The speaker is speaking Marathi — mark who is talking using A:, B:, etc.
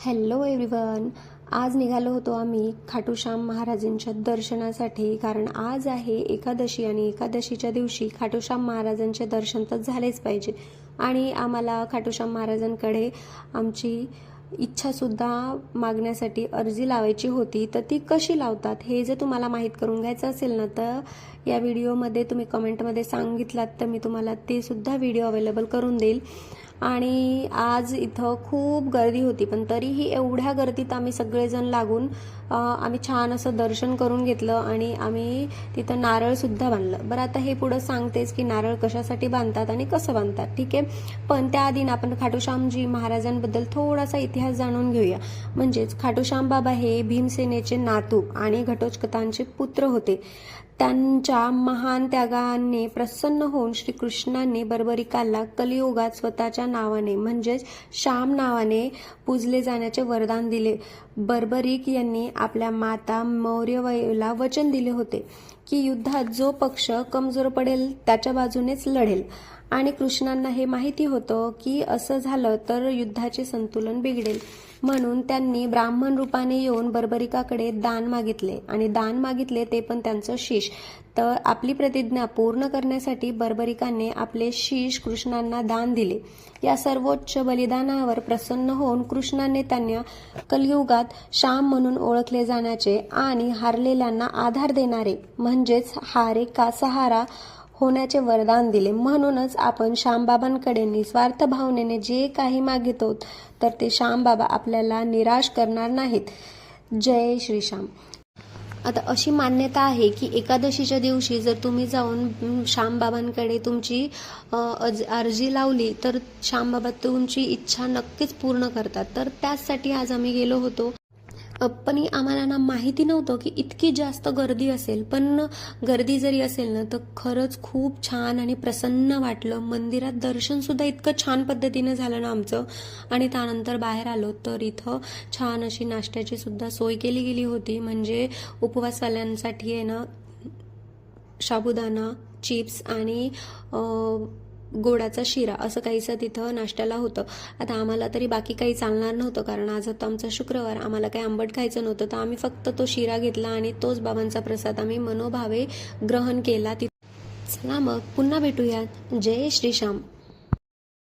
A: Hello everyone. आज निघालो होतो आम्ही खाटूश्याम महाराजांच्या दर्शनासाठी, कारण आज आहे एकादशी आणि एकादशीच्या दिवशी खाटूश्याम महाराजांचे दर्शन तर झालेच पाहिजे. आणि आम्हाला खाटूश्याम महाराजांकडे आमची इच्छासुद्धा मागण्यासाठी अर्जी लावायची होती. तर ती कशी लावतात हे जर तुम्हाला माहीत करून घ्यायचं असेल ना, तर या व्हिडिओमध्ये तुम्ही कमेंटमध्ये सांगितलात तर मी तुम्हाला ते सुद्धा व्हिडिओ अवेलेबल करून देईल. आणि आज इथं खूप गर्दी होती, पण तरीही एवढ्या गर्दीत आम्ही सगळेजण लागून आम्ही छान असं दर्शन करून घेतलं आणि आम्ही तिथं नारळसुद्धा बांधलं. बरं, आता हे पुढं सांगतेच की नारळ कशासाठी बांधतात आणि कसं बांधतात, ठीक आहे. पण त्याआधी आपण खाटूश्यामजी महाराजांबद्दल थोडासा इतिहास जाणून घेऊया. म्हणजेच खाटूश्याम बाबा हे भीमसेनेचे नातू आणि घटोत्कचांचे पुत्र होते. त्यांच्या महान त्यागाने प्रसन्न होऊन श्रीकृष्णांनी बर्बरिकाला कलियुगात स्वतःच्या नावाने म्हणजेच श्याम नावाने पूजले जाण्याचे वरदान दिले. बर्बरिक यांनी आपल्या माता मौर्यवईला वचन दिले होते की युद्धात जो पक्ष कमजोर पडेल त्याच्या बाजूनेच लढेल. आणि कृष्णांना हे माहिती होतं की असं झालं तर युद्धाचे संतुलन बिघडेल. म्हणून त्यांनी ब्राह्मण रूपाने येऊन बर्बरिकाकडे दान मागितले आणि दान मागितले ते पण त्यांचं शीश. तर आपली प्रतिज्ञा पूर्ण करण्यासाठी बर्बरिकाने आपले शीश कृष्णांना दान दिले. या सर्वोच्च बलिदानावर प्रसन्न होऊन कृष्णाने त्यांना कलियुगात श्याम म्हणून ओळखले जाण्याचे आणि हारलेल्यांना आधार देणारे म्हणजेच हारे का सहारा होण्याचे वरदान दिले. म्हणूनच आपण श्यामबाबांकडे निस्वार्थ भावनेने जे काही मागितो तर ते श्यामबाबा आपल्याला निराश करणार नाहीत. जय श्रीश्याम. आता अशी मान्यता आहे की एकादशीच्या दिवशी जर तुम्ही जाऊन श्यामबाबांकडे तुमची अर्जी लावली तर श्यामबाबा तुमची इच्छा नक्कीच पूर्ण करतात. तर त्याचसाठी आज आम्ही गेलो होतो. पण आम्हाला ना माहिती नव्हतं की इतकी जास्त गर्दी असेल. पण गर्दी जरी असेल ना तर खरंच खूप छान आणि प्रसन्न वाटलं. मंदिरात दर्शन सुद्धा इतकं छान पद्धतीनं झालं ना आमचं. आणि त्यानंतर बाहेर आलो तर इथं छान अशी नाश्त्याची सुद्धा सोय केली गेली होती. म्हणजे उपवासवाल्यांसाठी आहे ना साबुदाणा, चिप्स आणि गोडाचा शिरा असं काहीसं तिथं नाश्त्याला होतं. आता आम्हाला तरी बाकी काही चालणार नव्हतं, कारण आज होता आमचा शुक्रवार. आम्हाला काही आंबट खायचं नव्हतं, तर आम्ही फक्त तो शिरा घेतला आणि तोच बाबांचा प्रसाद आम्ही मनोभावे ग्रहण केला. चला मग पुन्हा भेटूयात. जय श्रीश्याम.